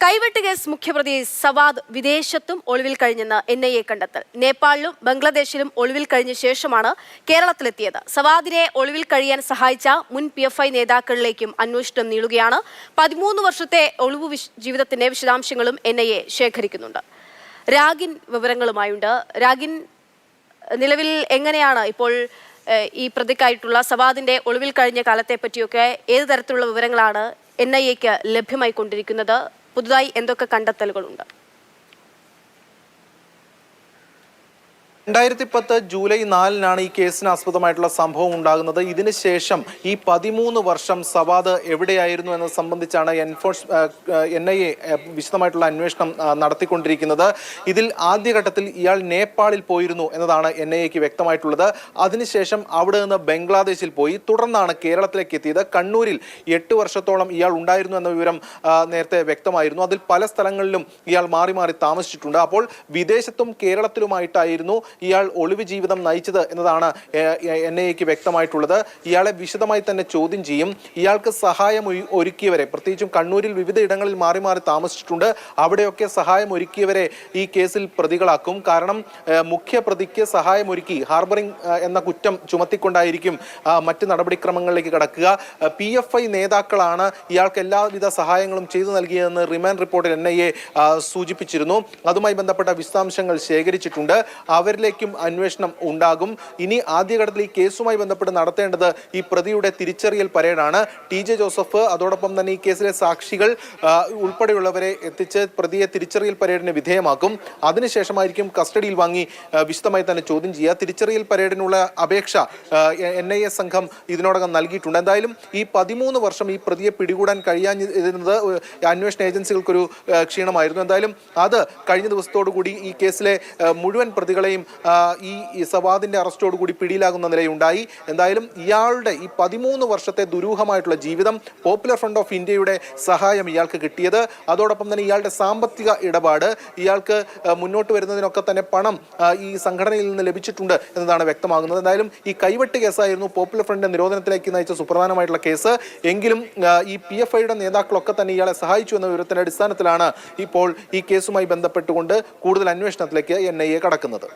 കൈവെട്ട് case മുഖ്യപ്രതി സവാദ് വിദേശത്തും ഒളിവിൽ കഴിഞ്ഞെന്ന് NIA കണ്ടെത്തൽ. നേപ്പാളിലും ബംഗ്ലാദേശിലും ഒളിവിൽ കഴിഞ്ഞ ശേഷമാണ് കേരളത്തിലെത്തിയത്. സവാദിനെ ഒളിവിൽ കഴിയാൻ സഹായിച്ച മുൻ PFI നേതാക്കളിലേക്കും അന്വേഷണം നീളുകയാണ്. 13 വർഷത്തെ ഒളിവു ജീവിതത്തിന്റെ വിശദാംശങ്ങളും NIA ശേഖരിക്കുന്നുണ്ട്. രാഗിൻ വിവരങ്ങളുമായുണ്ട്. രാഗിൻ, നിലവിൽ എങ്ങനെയാണ് ഇപ്പോൾ ഈ പ്രതിക്കായിട്ടുള്ള സവാദിന്റെ ഒളിവിൽ കഴിഞ്ഞ കാലത്തെ പറ്റിയൊക്കെ ഏത് തരത്തിലുള്ള വിവരങ്ങളാണ് NIAക്ക് ലഭ്യമായിക്കൊണ്ടിരിക്കുന്നത്? പുതുതായി എന്തൊക്കെ കണ്ടെത്തലുകളുണ്ട്? 2010 ജൂലൈ 4-നാണ് ഈ കേസിന് ആസ്പദമായിട്ടുള്ള സംഭവം ഉണ്ടാകുന്നത്. ഇതിനുശേഷം ഈ 13 വർഷം സവാദ് എവിടെയായിരുന്നു എന്നത് സംബന്ധിച്ചാണ് NIA വിശദമായിട്ടുള്ള അന്വേഷണം നടത്തിക്കൊണ്ടിരിക്കുന്നത്. ഇതിൽ ആദ്യഘട്ടത്തിൽ ഇയാൾ നേപ്പാളിൽ പോയിരുന്നു എന്നതാണ് NIAക്ക് വ്യക്തമായിട്ടുള്ളത്. അതിനുശേഷം അവിടെ നിന്ന് ബംഗ്ലാദേശിൽ പോയി, തുടർന്നാണ് കേരളത്തിലേക്ക് എത്തിയത്. കണ്ണൂരിൽ 8 വർഷത്തോളം ഇയാൾ ഉണ്ടായിരുന്നു എന്ന വിവരം നേരത്തെ വ്യക്തമായിരുന്നു. അതിൽ പല സ്ഥലങ്ങളിലും ഇയാൾ മാറി മാറി താമസിച്ചിട്ടുണ്ട്. അപ്പോൾ വിദേശത്തും കേരളത്തിലുമായിട്ടായിരുന്നു ഇയാൾ ഒളിവ് ജീവിതം നയിച്ചത് എന്നതാണ് NIAക്ക് വ്യക്തമായിട്ടുള്ളത്. ഇയാളെ വിശദമായി തന്നെ ചോദ്യം ചെയ്യും. ഇയാൾക്ക് സഹായം ഒരുക്കിയവരെ, പ്രത്യേകിച്ചും കണ്ണൂരിൽ വിവിധ ഇടങ്ങളിൽ മാറി മാറി താമസിച്ചിട്ടുണ്ട്, അവിടെയൊക്കെ സഹായം ഒരുക്കിയവരെ ഈ കേസിൽ പ്രതികളാക്കും. കാരണം മുഖ്യ പ്രതിക്ക് സഹായമൊരുക്കി ഹാർബറിംഗ് എന്ന കുറ്റം ചുമത്തിക്കൊണ്ടായിരിക്കും മറ്റ് നടപടിക്രമങ്ങളിലേക്ക് കടക്കുക. PFI നേതാക്കളാണ് ഇയാൾക്ക് എല്ലാവിധ സഹായങ്ങളും ചെയ്തു നൽകിയതെന്ന് റിമാൻഡ് റിപ്പോർട്ടിൽ NIA സൂചിപ്പിച്ചിരുന്നു. അതുമായി ബന്ധപ്പെട്ട വിശദാംശങ്ങൾ ശേഖരിച്ചിട്ടുണ്ട്. അവരിലേക്കും അന്വേഷണം ഉണ്ടാകും. ഇനി ആദ്യഘട്ടത്തിൽ ഈ കേസുമായി ബന്ധപ്പെട്ട് നടത്തേണ്ടത് ഈ പ്രതിയുടെ തിരിച്ചറിയൽ പരേഡാണ്. TJ ജോസഫ്, അതോടൊപ്പം തന്നെ ഈ കേസിലെ സാക്ഷികൾ ഉൾപ്പെടെയുള്ളവരെ എത്തിച്ച് പ്രതിയെ തിരിച്ചറിയൽ പരേഡിന് വിധേയമാക്കും. അതിനുശേഷമായിരിക്കും കസ്റ്റഡിയിൽ വാങ്ങി വിശദമായി തന്നെ ചോദ്യം ചെയ്യുക. തിരിച്ചറിയൽ പരേഡിനുള്ള അപേക്ഷ NIA സംഘം ഇതിനോടകം നൽകിയിട്ടുണ്ട്. എന്തായാലും ഈ 13 വർഷം ഈ പ്രതിയെ പിടികൂടാൻ കഴിയാഞ്ഞിരുന്നത് അന്വേഷണ ഏജൻസികൾക്കൊരു ക്ഷീണമായിരുന്നു. എന്തായാലും അത് കഴിഞ്ഞ ദിവസത്തോടു കൂടി ഈ കേസിലെ മുഴുവൻ പ്രതികളെയും ഈ സവാദിന്റെ അറസ്റ്റോടുകൂടി പിടിയിലാകുന്ന നിലയുണ്ടായി. എന്തായാലും ഇയാളുടെ ഈ 13 വർഷത്തെ ദുരൂഹമായിട്ടുള്ള ജീവിതം, പോപ്പുലർ ഫ്രണ്ട് ഓഫ് ഇന്ത്യയുടെ സഹായം ഇയാൾക്ക് കിട്ടിയത്, അതോടൊപ്പം തന്നെ ഇയാളുടെ സാമ്പത്തിക ഇടപാട്, ഇയാൾക്ക് മുന്നോട്ട് വരുന്നതിനൊക്കെ തന്നെ പണം ഈ സംഘടനയിൽ നിന്ന് ലഭിച്ചിട്ടുണ്ട് എന്നതാണ് വ്യക്തമാകുന്നത്. എന്തായാലും ഈ കൈവെട്ട് കേസായിരുന്നു പോപ്പുലർ ഫ്രണ്ടിന്റെ നിരോധനത്തിലേക്ക് നയിച്ച സുപ്രധാനമായിട്ടുള്ള കേസ്. എങ്കിലും ഈ PFIയുടെ നേതാക്കളൊക്കെ തന്നെ ഇയാളെ സഹായിച്ചു എന്ന വിവരത്തിന്റെ അടിസ്ഥാനത്തിലാണ് ഇപ്പോൾ ഈ കേസുമായി ബന്ധപ്പെട്ടുകൊണ്ട് കൂടുതൽ അന്വേഷണത്തിലേക്ക് NIA കടക്കുന്നത്.